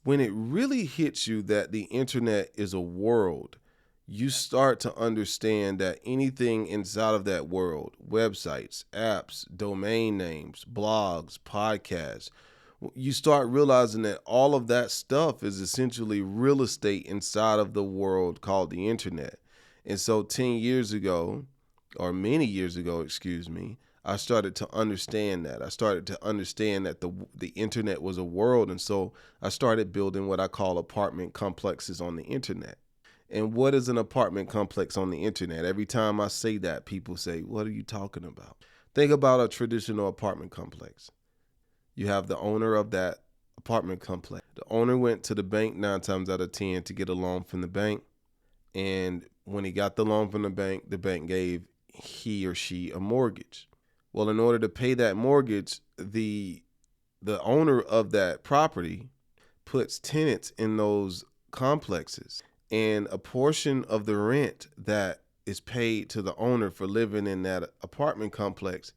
When it really hits you that the internet is a world, you start to understand that anything inside of that world, websites, apps, domain names, blogs, podcasts, you start realizing that all of that stuff is essentially real estate inside of the world called the internet. And so 10 years ago, or many years ago, excuse me, I started to understand that. I started to understand that the internet was a world. And so I started building what I call apartment complexes on the internet. And what is an apartment complex on the internet? Every time I say that, people say, what are you talking about? Think about a traditional apartment complex. You have the owner of that apartment complex. The owner went to the bank 9 times out of 10 to get a loan from the bank. And when he got the loan from the bank gave he or she a mortgage. Well, in order to pay that mortgage, the owner of that property puts tenants in those complexes. And a portion of the rent that is paid to the owner for living in that apartment complex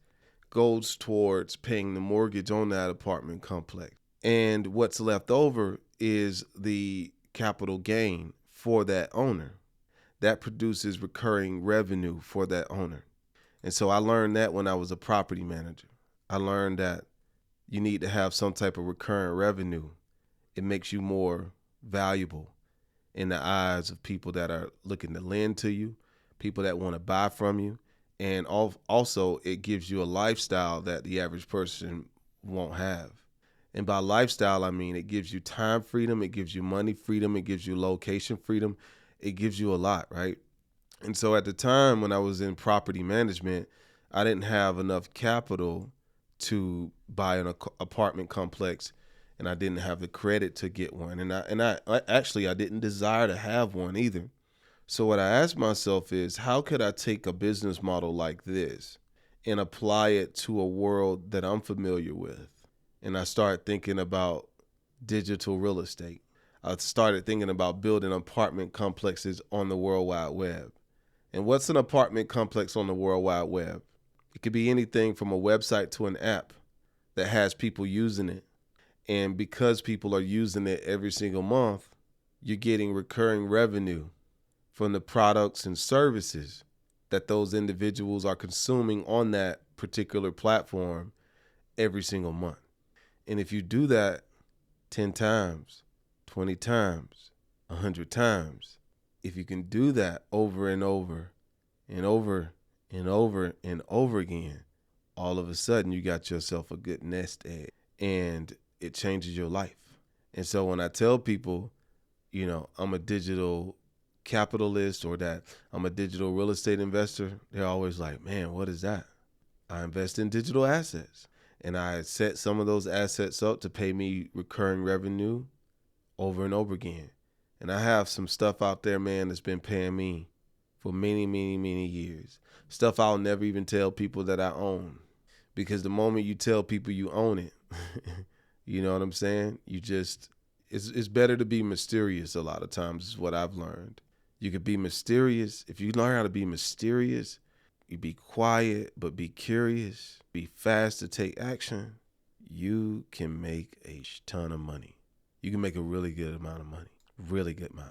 goes towards paying the mortgage on that apartment complex. And what's left over is the capital gain for that owner. That produces recurring revenue for that owner. And so I learned that when I was a property manager. I learned that you need to have some type of recurring revenue. It makes you more valuable in the eyes of people that are looking to lend to you, people that want to buy from you. And also it gives you a lifestyle that the average person won't have. And by lifestyle, I mean it gives you time freedom, it gives you money freedom, it gives you location freedom, it gives you a lot, right? And so at the time when I was in property management, I didn't have enough capital to buy an apartment complex, and I didn't have the credit to get one. And I actually didn't desire to have one either. So what I asked myself is, how could I take a business model like this and apply it to a world that I'm familiar with? And I started thinking about digital real estate. I started thinking about building apartment complexes on the World Wide Web. And what's an apartment complex on the World Wide Web? It could be anything from a website to an app that has people using it. And because people are using it every single month, you're getting recurring revenue from the products and services that those individuals are consuming on that particular platform every single month. And if you do that 10 times, 20 times, 100 times, if you can do that over and over and over and over and over again, all of a sudden you got yourself a good nest egg and it changes your life. And so when I tell people, I'm a digital capitalist or that I'm a digital real estate investor, they're always like, man, what is that? I invest in digital assets. And I set some of those assets up to pay me recurring revenue over and over again. And I have some stuff out there, man, that's been paying me for many, many, many years. Stuff I'll never even tell people that I own. Because the moment you tell people you own it, you know what I'm saying? It's better to be mysterious a lot of times is what I've learned. You could be mysterious. If you learn how to be mysterious, you be quiet, but be curious, be fast to take action, you can make a ton of money. You can make a really good amount of money, really good amount.